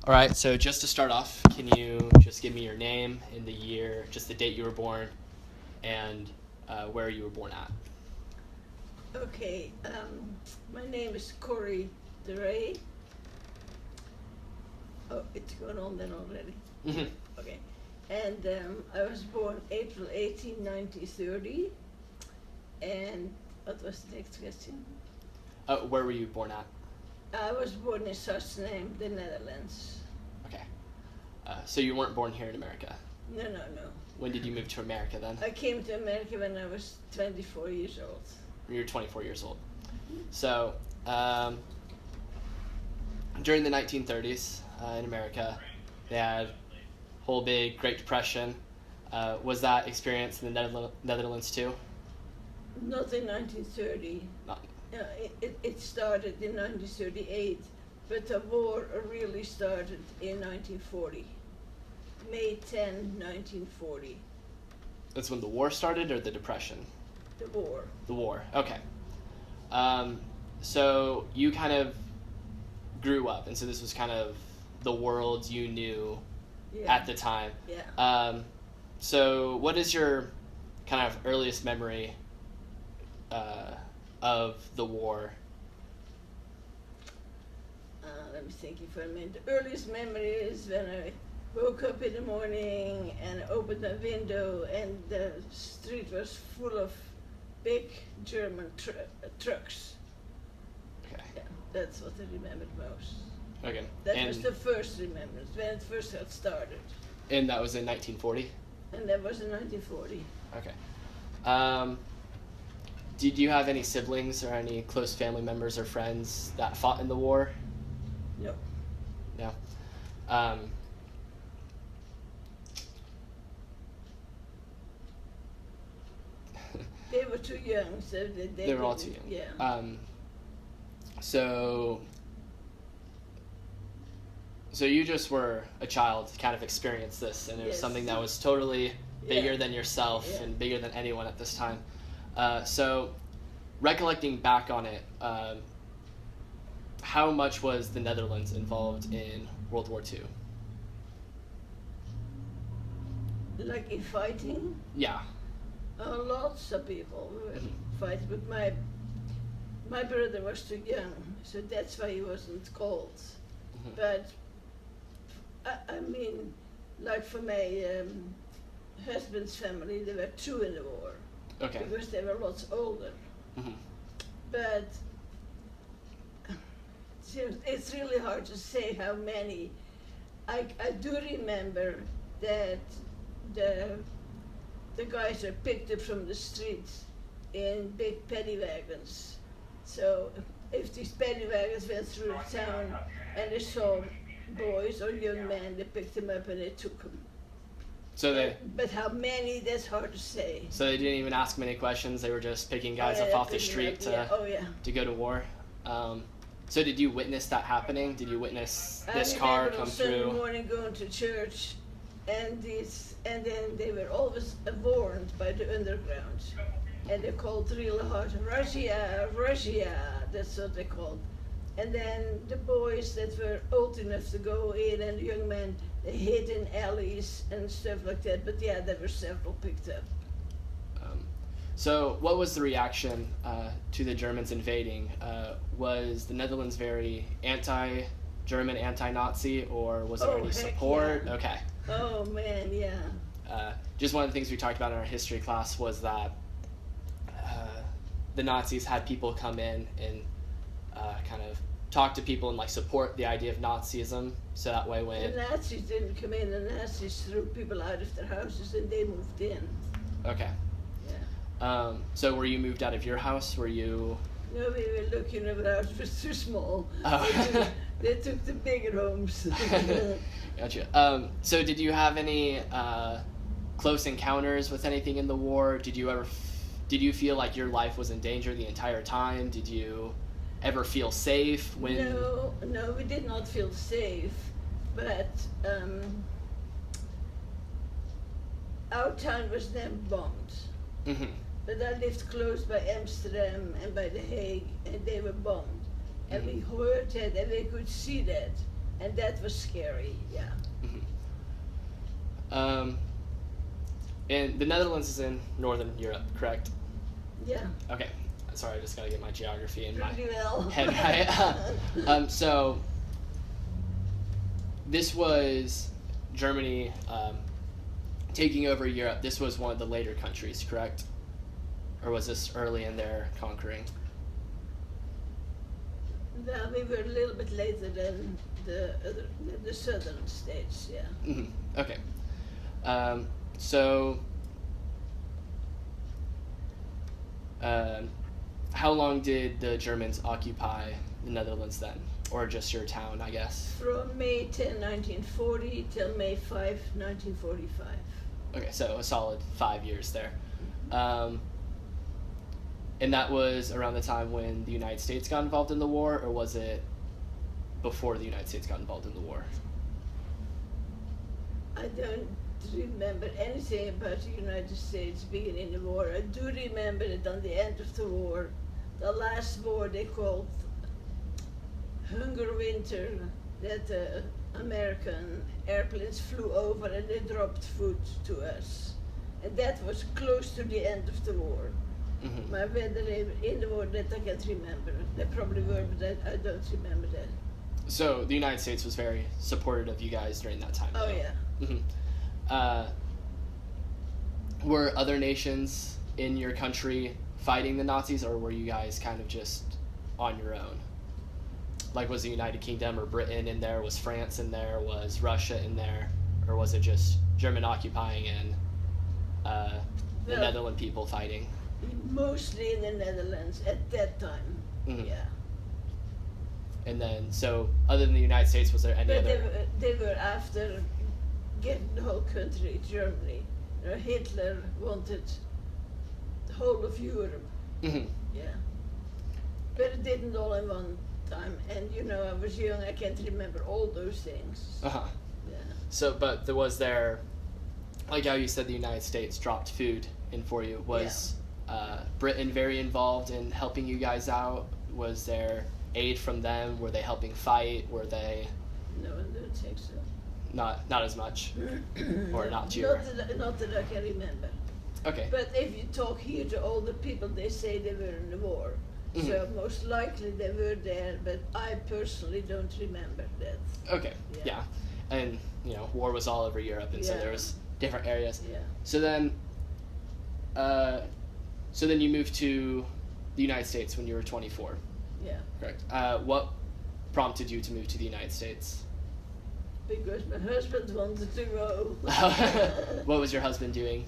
All right, so just to start off, can you just give me your name and the year, just the date you were born, and where you were born at? Okay, my name is Corey DeRay. Oh, it's going on then already. Okay, and I was born April 18, 1930. And what was the next question? Where were you born at? I was born in Sassenheim, the Netherlands. Okay. So you weren't born here in America. No. When did you move to America then? I came to America when I was 24 years old. You were 24 years old. So during the 1930s in America, they had whole big Great Depression. Was that experience in the Netherlands too? Not in 1930. Not. It started in 1938, but the war really started in 1940. May 10, 1940. That's when the war started, or the Depression? The war. The war. Okay. So you kind of grew up, and so this was kind of the world you knew at the time. Yeah. So what is your kind of earliest memory of the war? Let me think for a minute. The earliest memory is when I woke up in the morning and opened the window and the street was full of big German trucks. Okay. Yeah, that's what I remembered most. Okay. That was the first remembrance, when it first got started. And that was in 1940? And that was in 1940. Okay. Did you have any siblings or any close family members or friends that fought in the war? No. No. They were too young, so they were all too young. Yeah. So you just were a child, kind of experienced this, and it was something that was totally bigger than yourself and bigger than anyone at this time. So recollecting back on it, how much was the Netherlands involved in World War II? Like in fighting? Yeah. Lots of people were fighting, but my brother was too young, so that's why he wasn't called. But I mean, like for my husband's family, there were two in the war. Okay. Because they were lots older. But it's really hard to say how many. I do remember that the guys are picked up from the streets in big paddy wagons. So if these paddy wagons went through the town and they saw boys or young men, they picked them up and they took them. So but how many, that's hard to say. So they didn't even ask many questions, they were just picking guys up off the street to go to war. So did you witness that happening? Did you witness this car come through? Sunday morning going to church, and then they were always warned by the underground, and they called really hard, Russia, Russia, that's what they called. And then the boys that were old enough to go in and the young men, they hid in alleys and stuff like that, but yeah, there were several picked up. So what was the reaction to the Germans invading? Was the Netherlands very anti-German, anti-Nazi, or was there any support? Yeah. Okay. Oh man, yeah. Just one of the things we talked about in our history class was that the Nazis had people come in and kind of talk to people and like support the idea of Nazism, so that way when... The Nazis didn't come in, the Nazis threw people out of their houses and they moved in. Okay. Yeah. So were you moved out of your house? Were you... No, we were looking at our house, it was too small. Oh. They took the bigger homes. Gotcha. So did you have any close encounters with anything in the war? Did you feel like your life was in danger the entire time? Did you ever feel safe when... No, we did not feel safe, but our town was then bombed. But I lived close by Amsterdam and by The Hague, and they were bombed. And we heard that and we could see that. And that was scary, yeah. And the Netherlands is in Northern Europe, correct? Yeah. Okay. Sorry, I just gotta get my geography in my Pretty well. head right. So this was Germany taking over Europe. This was one of the later countries, correct? Or was this early in their conquering? Well, we were a little bit later than the southern states, yeah. Okay. So, how long did the Germans occupy the Netherlands then? Or just your town, I guess? From May 10, 1940 till May 5, 1945. Okay, so a solid 5 years there. And that was around the time when the United States got involved in the war, or was it before the United States got involved in the war? I don't remember anything about the United States being in the war. I do remember that on the end of the war, the last war they called Hunger Winter, that American airplanes flew over and they dropped food to us. And that was close to the end of the war. But whether they were in the war, that I can't remember. They probably were, but I don't remember that. So the United States was very supportive of you guys during that time. Oh, though. yeah. Were other nations in your country fighting the Nazis, or were you guys kind of just on your own? Like, was the United Kingdom or Britain in there? Was France in there? Was Russia in there? Or was it just German occupying and the Netherlands people fighting? Mostly in the Netherlands at that time, yeah. And then, so other than the United States, was there any other? They were after getting the whole country, Germany. Hitler wanted the whole of Europe, yeah. But it didn't all in one time. And I was young, I can't remember all those things. Yeah. So, but there, like how you said the United States dropped food in for you, was Britain very involved in helping you guys out? Was there aid from them? Were they helping fight? Were they? No, I don't think so. Not as much, or not too. Not that I can remember. Okay. But if you talk here to all the people, they say they were in the war. So most likely they were there, but I personally don't remember that. Okay. Yeah. And war was all over Europe, and so there was different areas. Yeah. So then you moved to the United States when you were 24. Yeah. Correct. What prompted you to move to the United States? Because my husband wanted to go. What was your husband doing?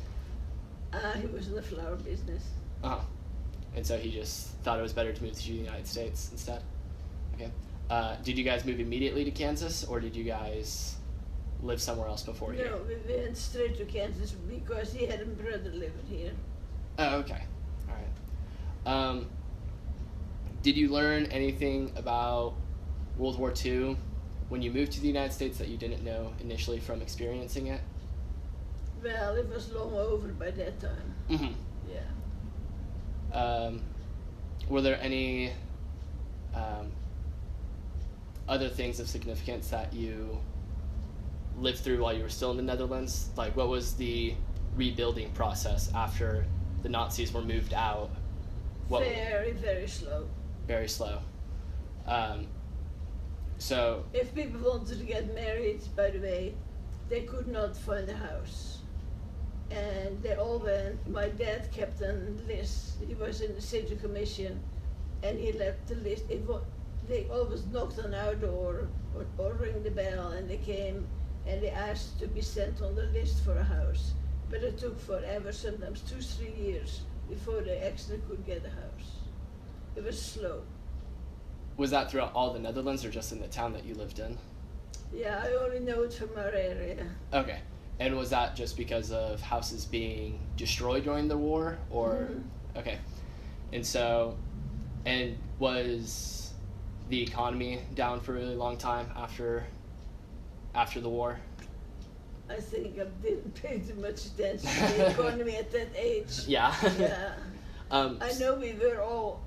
He was in the flower business. And so he just thought it was better to move to the United States instead? Okay. Did you guys move immediately to Kansas, or did you guys live somewhere else before here? No, we went straight to Kansas because he had a brother living here. Oh, okay. All right. Did you learn anything about World War II when you moved to the United States that you didn't know initially from experiencing it? Well, it was long over by that time. Yeah. Were there any other things of significance that you lived through while you were still in the Netherlands? Like, what was the rebuilding process after the Nazis were moved out? Very, very slow. Very slow. So if people wanted to get married, by the way, they could not find a house. And they all went. My dad kept a list. He was in the city commission, and he left the list. They always knocked on our door or ring the bell, and they came and they asked to be sent on the list for a house. But it took forever, sometimes 2-3 years, before they actually could get a house. It was slow. Was that throughout all the Netherlands, or just in the town that you lived in? Yeah, I only know it from our area. Okay. And was that just because of houses being destroyed during the war, or? Okay. And so, and was the economy down for a really long time after the war? I think I didn't pay too much attention to the economy at that age. Yeah. Yeah. I know we were all,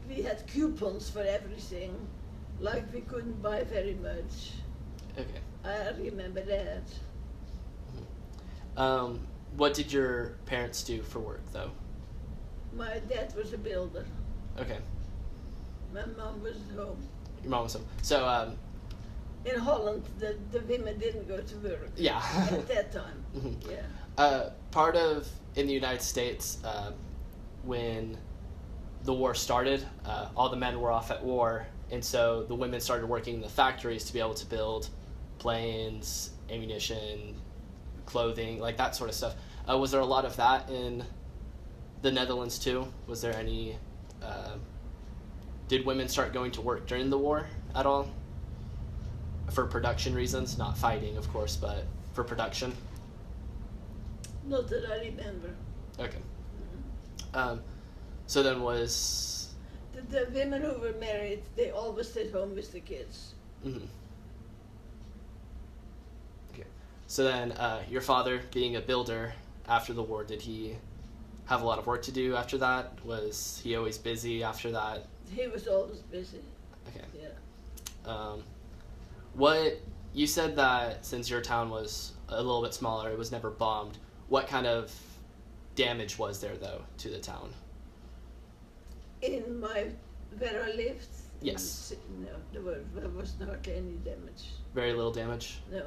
we had coupons for everything, Like we couldn't buy very much. Okay. I remember that. What did your parents do for work, though? My dad was a builder. Okay. My mom was at home. Your mom was home. So, In Holland, the women didn't go to work. yeah. At that time. Mhm. Yeah. Part of, in the United States, when the war started, all the men were off at war, and so the women started working in the factories to be able to build planes, ammunition, clothing, like that sort of stuff. Was there a lot of that in the Netherlands too? Was there any? Did women start going to work during the war at all? For production reasons, not fighting, of course, but for production. Not that I remember. Okay. So then was. The women who were married, they always stayed home with the kids. Mm-hmm. Okay. So then, your father, being a builder after the war, did he have a lot of work to do after that? Was he always busy after that? He was always busy. Okay. Yeah. What you said that since your town was a little bit smaller, it was never bombed. What kind of damage was there though to the town? In where I lived. Yes. No, there was hardly any damage. Very little damage. No.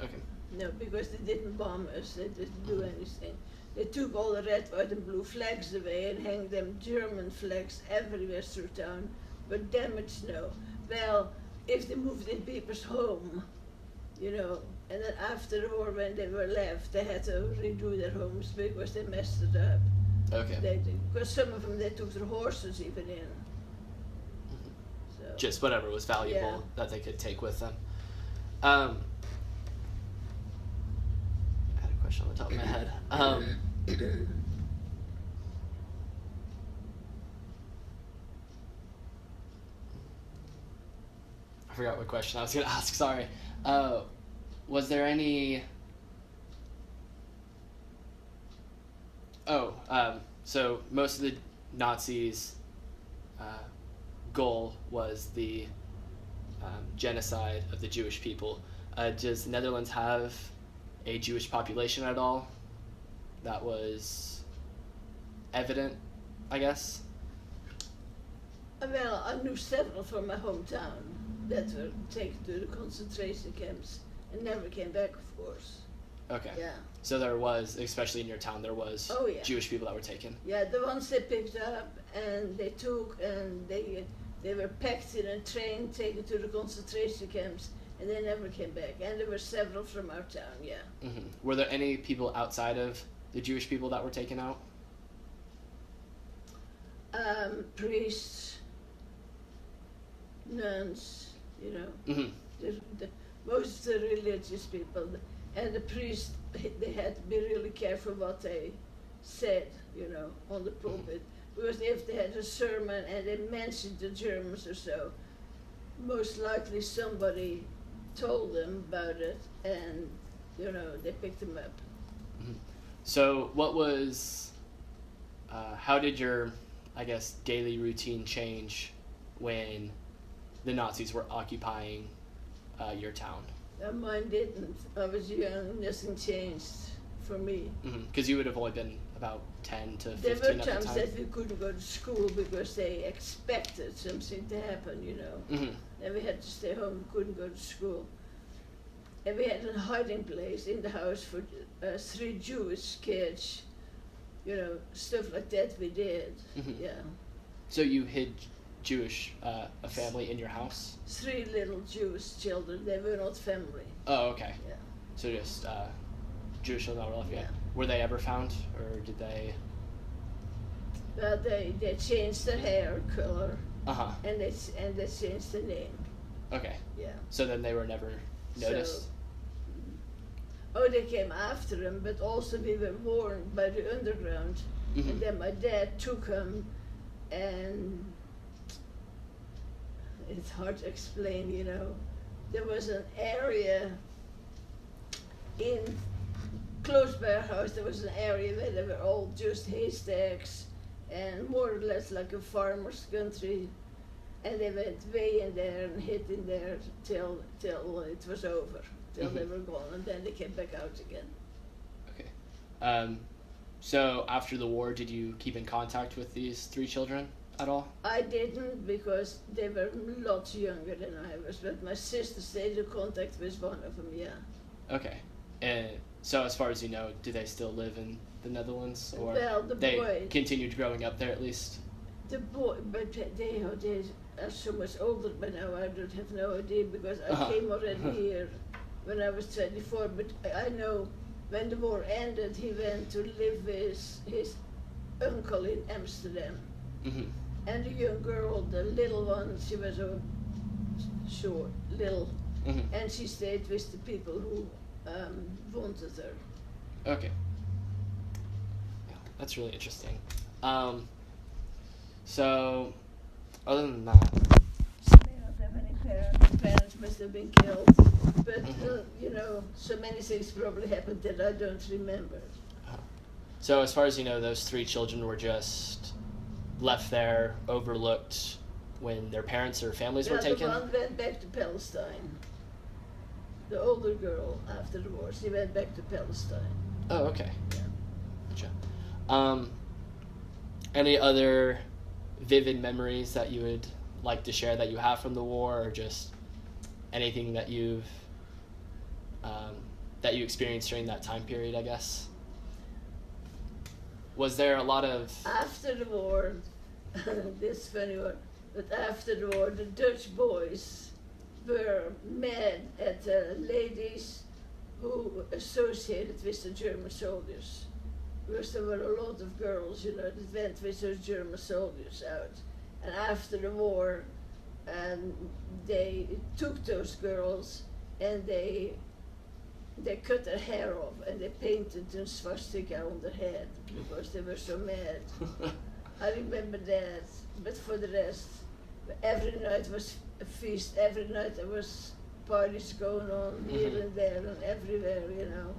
Okay. No, because they didn't bomb us. They didn't do anything. They took all the red, white, and blue flags away and hanged them German flags everywhere through town. But damage, no. Well, if they moved in people's home, you know, and then after the war, when they were left, they had to redo their homes because they messed it up. Okay. They did, because some of them they took their horses even in. So. Just whatever was valuable Yeah. that they could take with them. I had a question on the top of my head. I forgot what question I was going to ask. Sorry. Was there any? So most of the Nazis' goal was the genocide of the Jewish people. Does the Netherlands have a Jewish population at all? That was evident, I guess. Well, I knew several from my hometown that were taken to the concentration camps and never came back, of course. Okay. Yeah. So there was, especially in your town, there was Oh, yeah. Jewish people that were taken. Yeah, the ones they picked up and they took and they were packed in a train, taken to the concentration camps, and they never came back. And there were several from our town, yeah. Mm-hmm. Were there any people outside of the Jewish people that were taken out? Priests, nuns, you know, Mm-hmm. most of the religious people, and the priests, they had to be really careful what they said, you know, on the pulpit. Because if they had a sermon and they mentioned the Germans or so, most likely somebody told them about it and, you know, they picked them up. Mm-hmm. So what was, how did your, I guess, daily routine change when the Nazis were occupying your town? Mine didn't. I was young, nothing changed for me. Because you would have only been about 10 to 15 There were at the times time. that we couldn't go to school because they expected something to happen, you know. Mm-hmm. And we had to stay home, we couldn't go to school. And we had a hiding place in the house for 3 Jewish kids, you know, stuff like that we did, yeah. So you hid Jewish, a family in your house? 3 little Jewish children, they were not family. Oh, okay. Yeah. So just Jewish children that were left behind. Yeah. Were they ever found, or did they? Well, they changed their hair color, Uh-huh. and they changed the name, Okay. yeah. So then they were never noticed? Oh, they came after him, but also we were warned by the underground. Mm-hmm. And then my dad took him, and it's hard to explain, you know. There was an area close by our house, there was an area where there were all just haystacks and more or less like a farmer's country. and they went way in there and hid in there till it was over, till they were gone, and then they came back out again. Okay. So after the war, did you keep in contact with these 3 children at all? I didn't, because they were lots younger than I was, but my sister stayed in contact with one of them, yeah. Okay. And so as far as you know, do they still live in the Netherlands, or Well, the they boy, continued growing up there at least? the boy, but they are so much older by now, I don't have no idea, because I came already here when I was 24, but I know when the war ended, he went to live with his uncle in Amsterdam. Mm-hmm. And the young girl, the little one, she was a short, little, and she stayed with the people who wanted her. Okay. Yeah, that's really interesting. So, other than that, They don't have any parents. Parents must have been killed. But, you know, so many things probably happened that I don't remember. So as far as you know, those 3 children were just left there, overlooked, when their parents or families were taken? The one went back to Palestine. The older girl, after the war, she went back to Palestine. Oh, okay. Yeah. Gotcha. Any other vivid memories that you would like to share that you have from the war, or just anything that you experienced during that time period, I guess? Was there a lot of... After the war, this funny one, but after the war, the Dutch boys were mad at the ladies who associated with the German soldiers. Because there were a lot of girls, you know, that went with those German soldiers out. And after the war, they took those girls and they cut their hair off and they painted a swastika on their head because they were so mad. I remember that, but for the rest, every night was a feast. Every night there was parties going on here and there and everywhere, you know.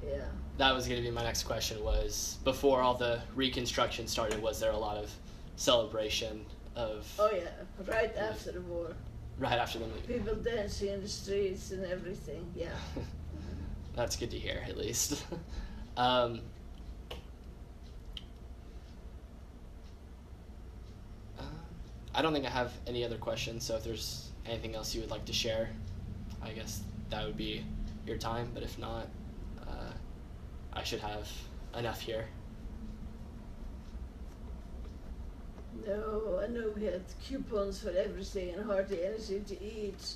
Yeah. That was going to be my next question, was before all the reconstruction started, was there a lot of celebration of... Oh yeah, right after the war. Right after the movie. People dancing in the streets and everything, yeah. That's good to hear, at least. I don't think I have any other questions, so if there's anything else you would like to share, I guess that would be your time, but if not, I should have enough here. No, I know we had coupons for everything and hardly anything to eat.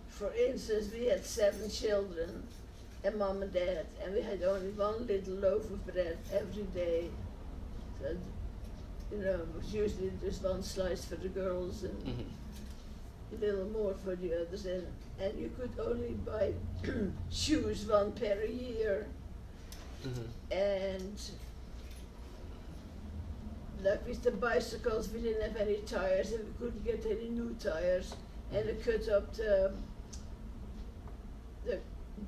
For instance, we had 7 children, and mom and dad, and we had only 1 little loaf of bread every day. So, you know, it was usually just 1 slice for the girls and a little more for the others, and you could only buy shoes 1 pair a year, and like with the bicycles, we didn't have any tires, and we couldn't get any new tires, and they cut up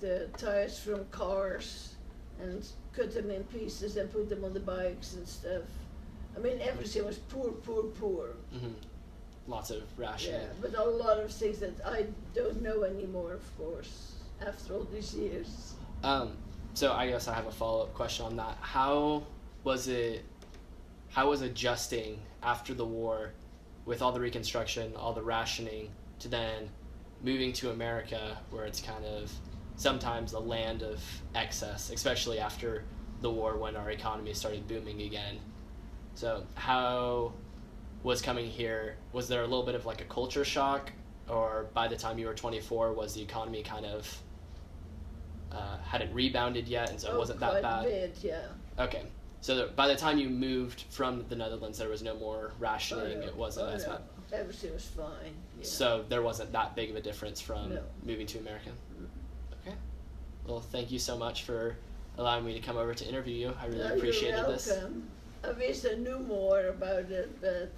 the tires from cars and cut them in pieces and put them on the bikes and stuff. I mean, everything was poor, poor, poor. Lots of rationing. Yeah, but a lot of things that I don't know anymore, of course, after all these years. So I guess I have a follow-up question on that. How was adjusting after the war, with all the reconstruction, all the rationing, to then moving to America, where it's kind of sometimes a land of excess, especially after the war when our economy started booming again? So how was coming here, was there a little bit of like a culture shock, or by the time you were 24, was the economy kind of hadn't rebounded yet, and so it wasn't that bad? Quite a bit, yeah. Okay, so by the time you moved from the Netherlands, there was no more rationing. Oh, no. It wasn't as bad. Everything was fine. Yeah. So there wasn't that big of a difference from No. moving to America. Okay. Well, thank you so much for allowing me to come over to interview you. I really appreciated this. You're welcome. I wish I knew more about it, but...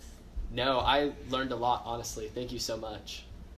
No, I learned a lot, honestly. Thank you so much.